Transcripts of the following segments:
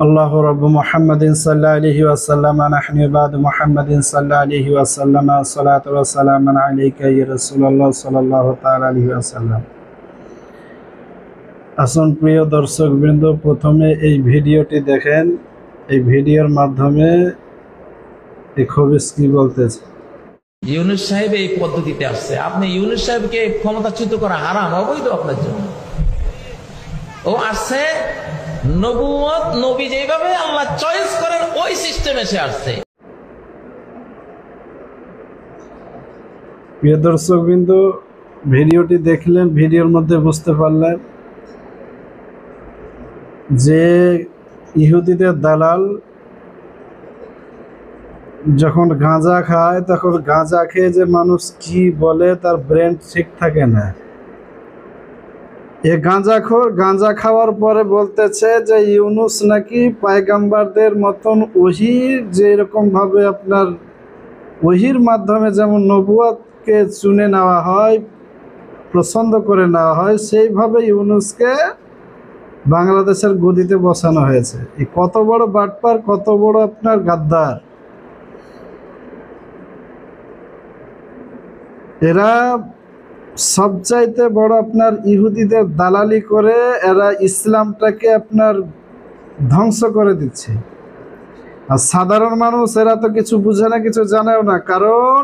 الله رب محمد صلى عليه وسلم نحن بعد محمد صلى عليه وسلم صلاة وسلام عليك يا رسول الله صلى الله تعالى عليه وسلم। আসুন প্রিয় দর্শকবৃন্দ, প্রথমে এই ভিডিওটি দেখেন। এই ভিডিওর মাধ্যমে এই খবিস কি বলতেছে। ইউনূস সাহেব এই পদ্ধতিতে আসছে, আপনি ইউনূস সাহেবকে ক্ষমতাচ্যুত করা হারাম, অবৈধ আপনার জন্য। ও আসছে নবুয়ত, নবী যেভাবে আল্লাহ চয়েস করেন ওই সিস্টেমে সে আসছে। প্রিয় দর্শকবৃন্দ, ভিডিওটি দেখলেন, ভিডিওর মধ্যে বুঝতে পারলেন যে ইহুদিদের দালাল যখন গাঁজা খায় তখন গাঁজা খেয়ে যে মানুষ কি বলে তার ব্রেন ঠিক থাকে না। এ গাঁজাখোর গাঁজা খাওয়ার পরে বলতেছে যে ইউনূস নাকি পয়গম্বরদের মতন ওহীর, যে এরকমভাবে আপনার ওহীর মাধ্যমে যেমন নবুয়তকে চুনে নেওয়া হয়, পছন্দ করে নেওয়া হয়, সেইভাবে ইউনূসকে বাংলাদেশের গদিতে বসানো হয়েছে। এই কত বড় বাটপার, কত বড় আপনার গাদ্দার। এরা সবচাইতে বড় আপনার ইহুদিদের দালালি করে এরা ইসলামটাকে আপনার ধ্বংস করে দিচ্ছে। আর সাধারণ মানুষ এরা তো কিছু বুঝে না, কিছু জানেও না। কারণ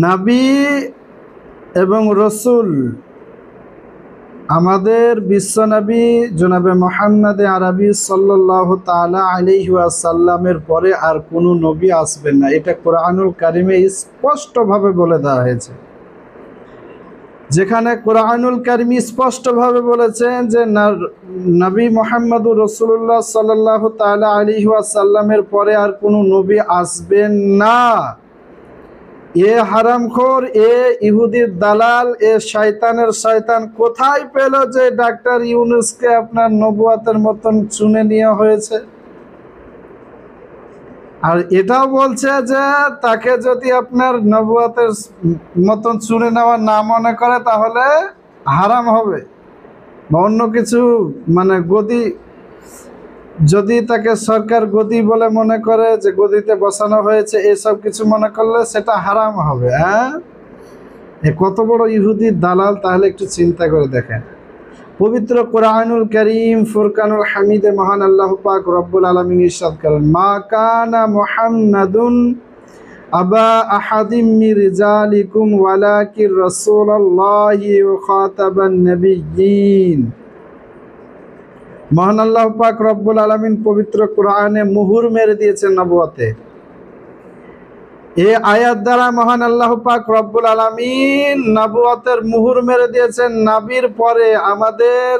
নবী এবং রসুল, আমাদের বিশ্বনবী জনাবে মুহাম্মদ আরবি সাল্লাল্লাহু তাআলা আলাইহি ওয়াসাল্লামের পরে আর কোনো নবী আসবেন না। এটা কোরআনুল কারিমে স্পষ্টভাবে বলে দেওয়া হয়েছে। যেখানে কোরআনুল কারিম স্পষ্টভাবে বলেছেন যে নবী মুহাম্মদুর রাসূলুল্লাহ সাল্লাল্লাহু তাআলা আলাইহি ওয়াসাল্লামের পরে আর কোনো নবী আসবেন না। এ হারামখোর, এ ইহুদির দালাল, এ শয়তানের শয়তান কোথায় পেল যে ডাক্তার ইউনূসকে আপনার নবুয়তের মতন চুনে নেওয়া হয়েছে? আর এটাও বলছে যে তাকে যদি আপনার নবুয়তের মতন চুনে নেওয়া না মনে করে তাহলে হারাম হবে, বা অন্য কিছু মানে গদি, যদি তাকে সরকার গদি বলে মনে করে, যে গদিতে বসানো হয়েছে, এসব কিছু মনে করলে সেটা হারাম হবে। হ্যাঁ, এ কত বড় ইহুদির দালাল, তাহলে একটু চিন্তা করে দেখেন। পবিত্র কোরআনুল কারীম ফুরকানুল হামিদে মহান আল্লাহ পাক রব্বুল আলামিন ইরশাদ করেন, মা কানা মুহাম্মাদুন আবা আহাদিম মির রিজালিকুম ওয়ালাকির রাসূলুল্লাহি ওয়া খাতাবান নবিয়্যিন। মহান আল্লাহ পাক রব্বুল আলামিন পবিত্র কোরআনে মুহুর মেরে দিয়েছেন নবুয়তে। এই আয়াত দ্বারা মহান আল্লাহ পাক রব্বুল আলামিন নবুয়তের মুহুর মেরে দিয়েছেন। নবীর পরে আমাদের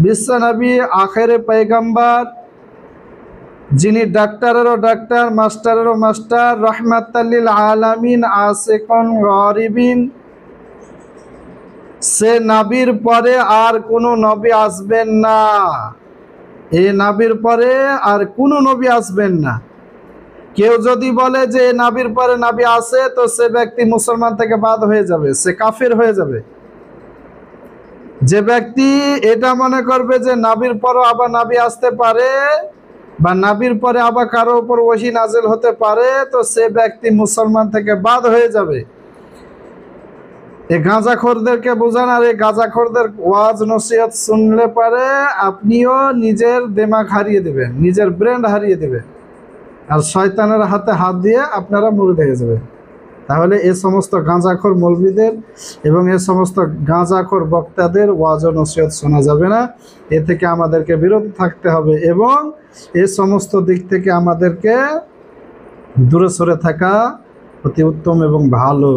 বিশ্বনবী, আখেরে পয়গম্বর, যিনি ডাক্তারেরও ডাক্তার, মাস্টারেরও মাস্টার, রাহমাতাল লিল আলামিন, আসিকুন গরিবিন, সে নবীর পরে আর কোনো নবী আসবেন না। এই নবীর পরে আর কোনো নবী আসবেন না। কেউ যদি বলে যে এই নবীর পরে নবী আসে, তো সে ব্যক্তি মুসলমান থেকে বাদ হয়ে যাবে, সে কাফির হয়ে যাবে। যে ব্যক্তি এটা মনে করবে যে নবীর পরও আবার নবী আসতে পারে, বা নবীর পরে আবার কারো উপর ওহী নাজিল হতে পারে, তো সে ব্যক্তি মুসলমান থেকে বাদ হয়ে যাবে। এই গাঁজাখোরদেরকে বোঝান। আর এই গাঁজাখোরদের ওয়াজ নসিহত শুনলে পারে আপনিও নিজের দিমাগ হারিয়ে দেবেন, নিজের ব্রেন হারিয়ে দেবেন, আর শয়তানের হাতে হাত দিয়ে আপনারা মুড়ে হয়ে যাবেন। তাহলে এই সমস্ত গাঁজাখোর মৌলবীদের এবং এই সমস্ত গাঁজাখোর বক্তাদের ওয়াজ ও নসিহত শোনা যাবে না। এ থেকে আমাদেরকে বিরত থাকতে হবে এবং এই সমস্ত দিক থেকে আমাদেরকে দূরে সরে থাকা অতি উত্তম এবং ভালো।